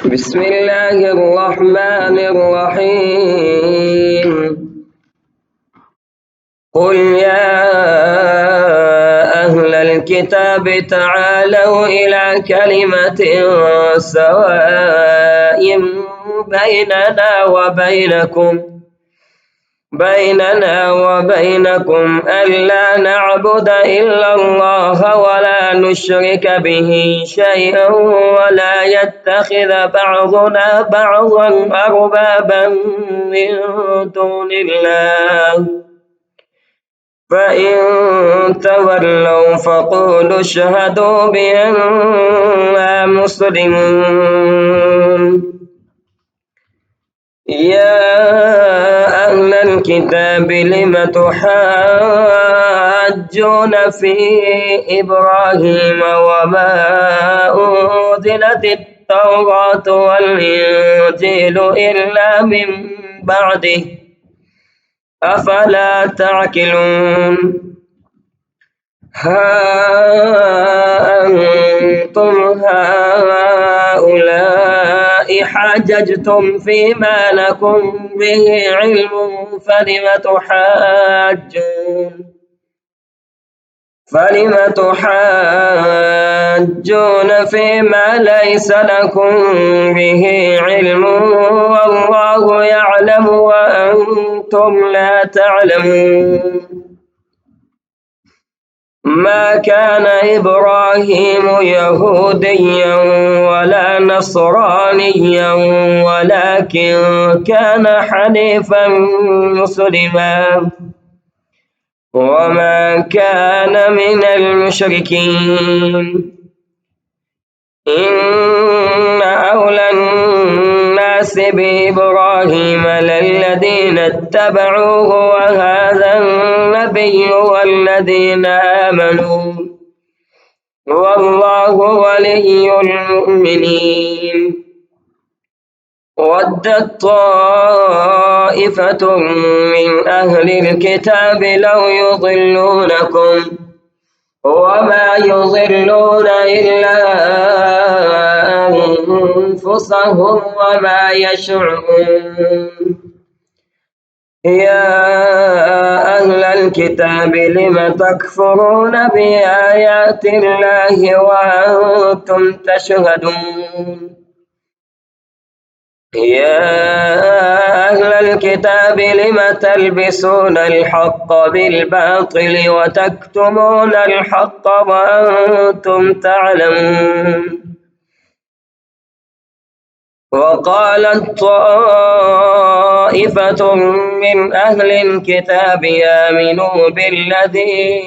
بسم الله الرحمن الرحيم. قل يا أهل الكتاب تعالوا إلى كلمة سواء بيننا وبينكم ألا نعبد إلا الله ولا نشرك به شيئا ولا يتخذ بعضنا بعضا أربابا من دون الله، فإن تولوا فقولوا اشهدوا بأننا مسلمون. يا أهل الكتاب لم تحاجون في إبراهيم وما أنزلت التوراة والإنجيل إلا من بعده، أفلا تعقلون؟ ها أنتم هؤلاء حاججتم فيما لكم به علم فلم تحاجون فيما ليس لكم به علم والله يعلم وأنتم لا تعلمون. ما كان إبراهيم يهوديا ولا نصرانيا ولكن كان حنيفا مسلما وما كان من المشركين. إن أولى الناس بإبراهيم للذين اتبعوه وهذا النبي والذين آمنوا والله ولي المؤمنين. ودت طائفة من أهل الكتاب لو يضلونكم وما يضلون إلا أنفسهم وما يشعرون. يا أهل الكتاب لم تكفرون بآيات الله وأنتم تشهدون. يا أهل الكتاب لم تلبسون الحق بالباطل وتكتمون الحق وأنتم تعلمون. وقالت طائفة من أهل الكتاب آمنوا بالذي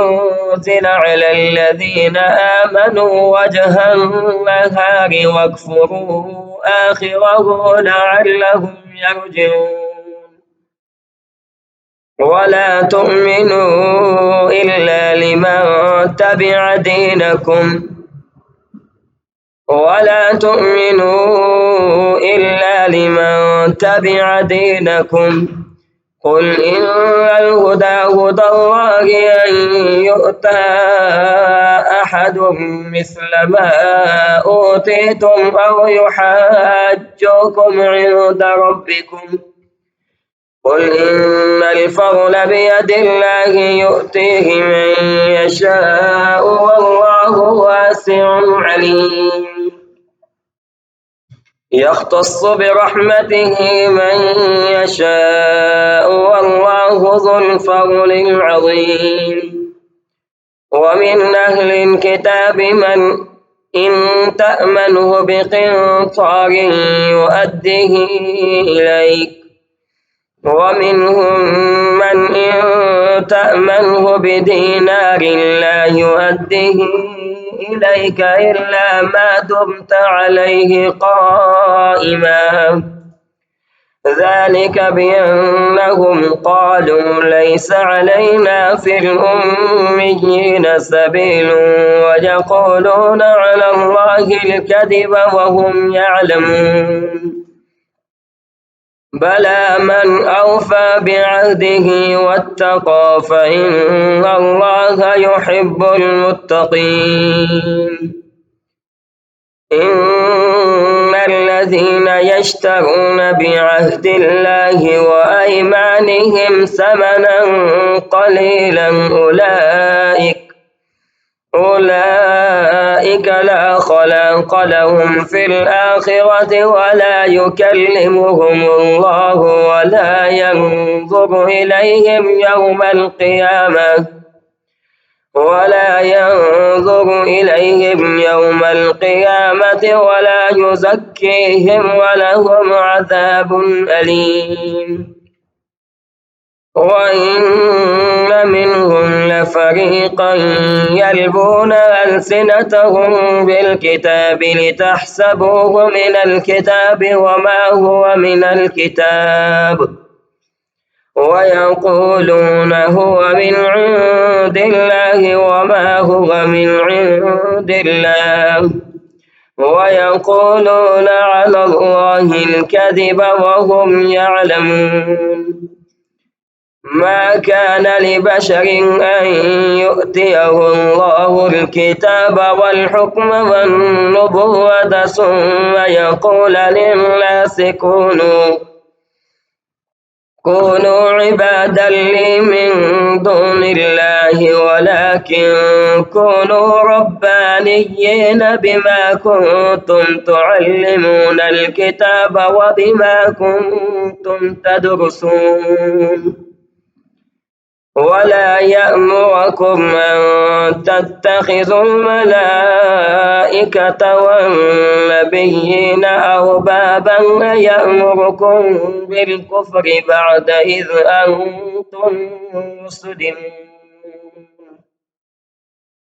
أنزل على الذين آمنوا وجه النهار واكفروا آخره لعلهم يرجعون. ولا تؤمنوا إلا لمن تبع دينكم قل إن الهدى هدى الله أن يؤتى أحد مثل ما أوتيتم أو يحاجوكم عند ربكم قل إن الفضل بيد الله يؤتيه من يشاء والله واسع عليم. يختص برحمته من يشاء والله ذو الفضل العظيم. ومن أهل الكتاب من إن تأمنه بقنطار يؤديه إليك ومنهم من إن تأمنه بدينار لا يؤديه إليك إلا ما دمت عليه قائما ذلك بأنهم قالوا ليس علينا في الأميين سبيل ويقولون على الله الكذب وهم يعلمون. بلى من أوفى بعهده واتقى فإن الله يحب المتقين. إن الذين يشترون بعهد الله وأيمانهم ثمنا قليلا أولئك لا خلاق لهم في الآخرة ولا يكلمهم الله ولا ينظر إليهم يوم القيامة ولا يزكيهم ولهم عذاب أليم. وإن منهم لفريقا يلوون ألسنتهم بالكتاب لتحسبوه من الكتاب وما هو من الكتاب ويقولون هو من عند الله وما هو من عند الله ويقولون على الله الكذب وهم يعلمون. ما كان لبشر أن يؤتيه الله الكتاب والحكم والنبوة ثم يقول للناس كونوا عبادا لي من دون الله ولكن كونوا ربانيين بما كنتم تعلمون الكتاب وبما كنتم تدرسون. ولا يأمركم أن تتخذوا الملائكة والنبيين أربابا يأمركم بالكفر بعد إذ أنتم مسلمون.